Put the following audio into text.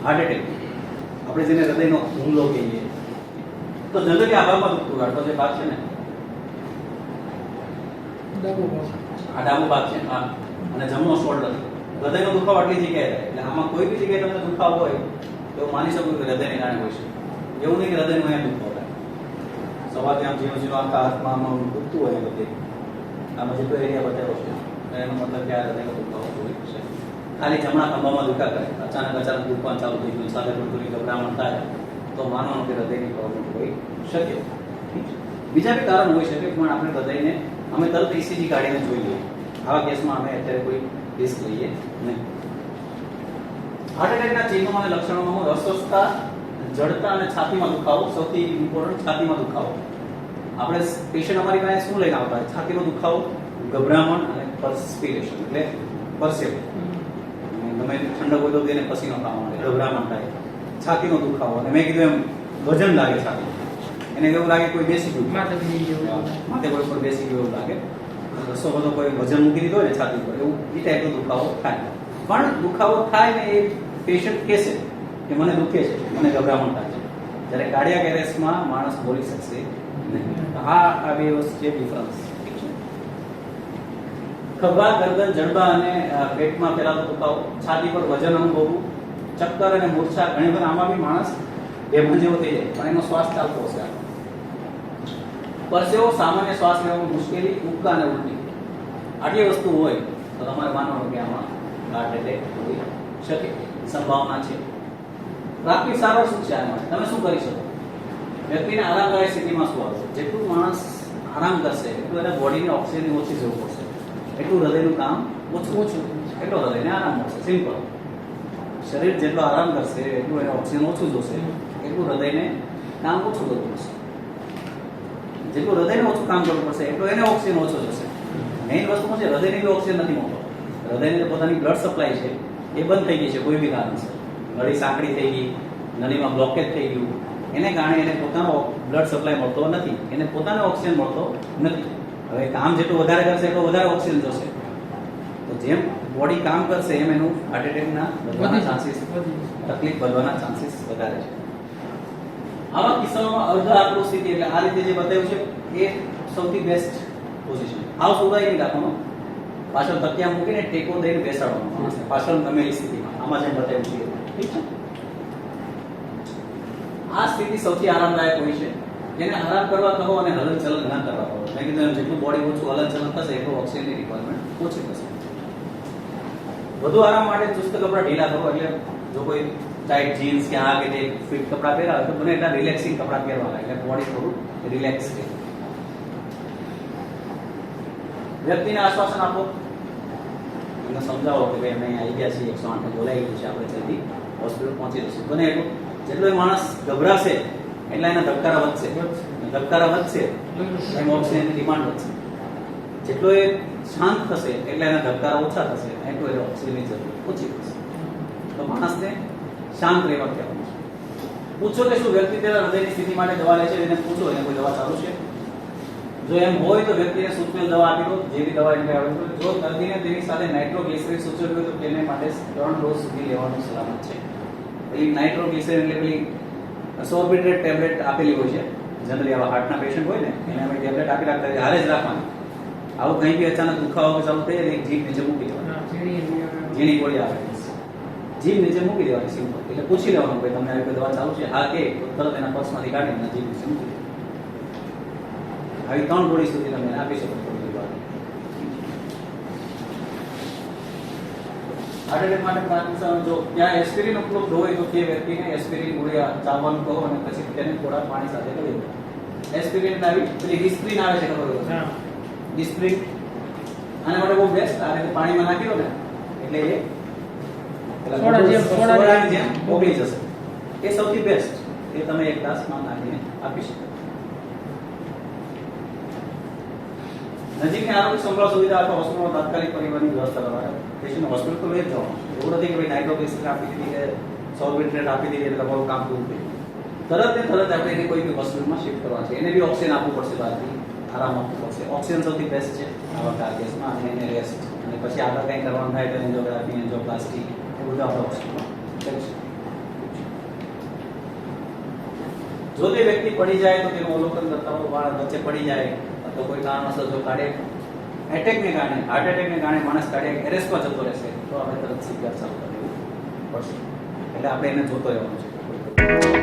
Heart attack, આપણે જેને હૃદયનો હુમલો કહીએ, તો જનરલી આ ભાગમાં દુખતું હોય. જે ભાગ છે ને આ ડાબો ભાગ છે, હા, અને જમણો શોલ્ડર. હૃદયનો દુખાવો આટલી જગ્યાએ થાય. એટલે આમાં કોઈ બી જગ્યાએ તમને દુખાવો હોય તો માની શકો કે હૃદયને કારણે હોય છે. એવું નહીં કે હૃદયનું અહીંયા દુખાવો થાય. સવારથી આમ ઝીણું ઝીણું આખા હાથમાં આમાં દુખતું હોય બધે, આમાં જેટલો એરિયા બતાવ્યો છે એનો મતલબ કે આ હૃદયનો દુખાવો હોય છે. ખાલી જમણા ખંભામાં દુખા કરે, અચાનક દુખવાનું ચાલુ થઈ ગયું, સાથે થોડી ગભરામણ થાય, તો માનવાનું કે હૃદયની પ્રોબ્લેમ હોઈ શકે. બીજા બી કારણ હોઈ શકે, પણ આપણે હૃદયને અમે તરત ECG કાઢીને જોઈ લઈએ. આવા કેસમાં અમે અત્યારે કોઈ રિસ્ક લઈએ નહીં. હાર્ટ એટેકના ચિહ્નો અને લક્ષણોમાં અસ્વસ્થતા, જડતા અને છાતીમાં દુખાવો. સૌથી ઇમ્પોર્ટન્ટ, છાતીમાં દુખાવો. આપણે પેશન્ટ અમારી પાસે શું લઈને આવતા હોય? છાતીનો દુખાવો, ગભરામણ અને પરસ્પિરેશન, એટલે પરસેવો. તમે ઠંડક હોય તો એને પસીનો થવા માંડે, ગભરામણ થાય, છાતીનો દુખાવો. અને મેં કીધું એમ વજન લાગે છાતી, એને એવું લાગે કોઈ બેસી ગયું, માથે કોઈ પર બેસી ગયું એવું લાગે. રસો બધો કોઈ વજન મૂકી દીધો હોય ને છાતી પર, એવું એ ટાઈપનો દુખાવો થાય. પણ દુખાવો થાય ને એ પેશન્ટ કહેશે કે મને દુખે છે, મને ગભરામણ થાય છે. જ્યારે કાર્ડિયાક એરેસ્ટમાં માણસ બોલી શકશે નહીં. આ બે વચ્ચે ડિફરન્સ. ખભા, ગરદન, જડબા અને પેટમાં ફેલાતો દુખાવો, છાતી પર વજન અનુભવવું, ચક્કર અને મૂર્છા. ઘણી વાર આમાં બી માણસ બેભાન જેવો થઈ જાય, પણ એનો શ્વાસ ચાલતો હશે. પરસેવો, સામાન્ય શ્વાસ લેવામાં મુશ્કેલી, ઉબકા અને ઉલટી. આટલી વસ્તુ હોય તો તમારે માનવાનું કે આમાં હાર્ટ એટેક હોઈ શકે, સંભાવના છે. પ્રાથમિક સારવાર શું છે આ માટે? તમે શું કરી શકો? વ્યક્તિને આરામદાયક સ્થિતિમાં શું આવશે? જેટલું માણસ આરામ કરશે એટલું એને બોડીને ઓક્સિજન ઓછી જરૂર પડશે, એટલું હૃદયનું કામ ઓછું, એટલો હૃદયને આરામ મળશે. સિમ્પલ. શરીર જેટલો આરામ કરશે એટલું એને ઓક્સિજન ઓછું જોશે, એટલું હૃદયને કામ ઓછું કરવું પડશે. જેટલું હૃદયને ઓછું કામ કરવું પડશે એટલું એને ઓક્સિજન ઓછો જશે. મેઇન વસ્તુ છે, હૃદયને બી ઓક્સિજન નથી મળતો. હૃદયની પોતાની બ્લડ સપ્લાય છે એ બંધ થઈ ગઈ છે કોઈ બી કારણસર. નળી સાંકડી થઈ ગઈ, નળીમાં બ્લોકેજ થઈ ગયું, એને કારણે એને પોતાનો બ્લડ સપ્લાય મળતો નથી, એને પોતાનો ઓક્સિજન મળતો નથી. હવે કામ જેટલું વધારે કરશે એટલો વધારે ઓક્સિજન જોશે. તો જેમ બોડી કામ કરશે એમ એનું હાર્ટ એટેકના વધવાના ચાન્સીસ, તકલીફ વધવાના ચાન્સીસ વધારે છે. આવા કિસ્સાઓમાં અર્ધ આકૃતિ સ્થિતિ, એટલે આ રીતે જે બતાવ્યું છે એ સૌથી બેસ્ટ પોઝિશન. હાવ સુધાઈ નહીં રાખવાનો, પાછળ તકિયા મૂકીને ટેકો દઈને બેસાડવાનો માણસને પાછળ નમેલી સ્થિતિમાં, આમાં જેમ બતાવ્યું છે. ઠીક છે. આ સ્થિતિ સૌથી આરામદાયક હોય છે. એને આરામ કરવા કહો અને હલનચલન ના કરવા કહો. મેં કીધું જેટલું બોડી ઓછું હલનચલન થશે એટલું ઓક્સિજનની રિક્વાયરમેન્ટ ઓછી થશે. વધુ આરામ માટે ચુસ્ત કપડાં ઢીલા કરો. એટલે જો કોઈ ટાઈટ જીન્સ કે આ કે તે ફિટ કપડાં પહેરાવે તો બને એટલા રિલેક્સિંગ કપડાં પહેરવાના, એટલે બોડી થોડું રિલેક્સ રહે. વ્યક્તિને આશ્વાસન આપો, એમને સમજાવો કે ભાઈ અમે આવી ગયા છીએ, 108 બોલાવી ગયું છે, આપણે જલ્દી હોસ્પિટલ પહોંચી જશું. બને એટલું જેટલો એ માણસ ગભરાશે એટલા એના ધબકારા વધશે, ધબકારા વધશે એમ ઓક્સિજનની ડિમાન્ડ વધશે. જેટલો એ શાંત થશે એટલે એના ધબકારા ઓછા થશે, એટલું એને ઓક્સિજનની જરૂર ઓછી થશે. તો માણસને શાંત રહેવા કહેવાનું છે. પૂછો કે શું વ્યક્તિ તેના હૃદયની સ્થિતિ માટે દવા લે છે? એને પૂછો એને કોઈ દવા ચાલુ છે? જો એમ હોય તો વ્યક્તિને સૂચવેલ દવા આપી દો, જે બી દવા એટલે આવે. જો દર્દીને તેની સાથે નાઇટ્રોગ્લિસરીન સૂચવ્યું હોય તો તેને માટે 3 ડોઝ સુધી લેવાનું સલામત છે. પેલી નાઇટ્રોગ્લિસરીન એટલે પેલી સોર્બિટ્રેટ ટેબ્લેટ આપેલી હોય છે. જનરલી આવા હાર્ટના પેશન્ટ હોય ને એને અમે ટેબ્લેટ આપી રાખતા હોય, હારે જ રાખવાની. આવું કંઈ બી અચાનક દુખાવો ચાલુ થઈ જાય એક જીભ નીચે મૂકી દેવાની, ઝીણી ગોળી આવે, જીભ નીચે મૂકી દેવાની સિમ્પલ. એટલે પૂછી લેવાનું ભાઈ તમને આવી કોઈ દવા ચાલુ છે? હા કે તરત એના પર્સમાંથી કાઢીને જીભ નીચે મૂકી દેવાની. આવી 3 ગોળી સુધી તમે આપી શકો. હાર્ટ એટેક માટે પ્રાથમિક જો ત્યાં એસ્પિરિન ઉપલબ્ધ હોય તો તે વ્યક્તિને એસ્પિરિન ગોળી ચાવવાનું કહો અને પછી તેને થોડા પાણી સાથે કરી દો. એસ્પિરિન આવી પેલી ડિસ્પ્રિન આવે છે, ખબર હોય? ડિસ્પ્રિન આના માટે બહુ બેસ્ટ. આ રીતે પાણીમાં નાખી દો ને એટલે એ સોડાની જેમ ઓગળી જશે. એ સૌથી બેસ્ટ. એ તમે એક ગ્લાસમાં નાખીને આપી શકો. નજીકની આરોગ્ય સંભાળ સુવિધા અથવા હોસ્પિટલમાં તાત્કાલિક પરિવહનની વ્યવસ્થા કરવા. પેશન્ટ હોસ્પિટલ તો લઈ જ જવાનું. એવું નથી કે ભાઈ નાઇટ્રોગ્લિસરીન આપી દીધી કે સોર્બિટ્રેટ આપી દીધી એટલે તમારું કામ પૂરું થઈ ગયું. તરત ને તરત આપણે એને કોઈ બી હોસ્પિટલમાં શિફ્ટ કરવા છે. એને બી ઓક્સિજન આપવું પડશે, બહારથી આરામ આપવું પડશે. ઓક્સિજન સૌથી બેસ્ટ છે આવા કેસમાં, અને એને રેસ્ટ. અને પછી આગળ કંઈ કરવાનું થાય તો એન્જિયોગ્રાફી, એન્જિયોપ્લાસ્ટી એ બધું આપણે હોસ્પિટલમાં કરી શકીએ. જો તે વ્યક્તિ પડી જાય તો તેનું અવલોકન કરતા હોય, વાળ વચ્ચે પડી જાય અથવા કોઈ કારણસર જો કાર્ડિયક એટેકને કારણે, હાર્ટ એટેકને કારણે માણસ કાર્ડિયક એરેસ્ટમાં જતો રહેશે તો આપણે તરત CPR ચાલુ કરી દેવું પડશે. એટલે આપણે એને જોતો રહેવાનું છે.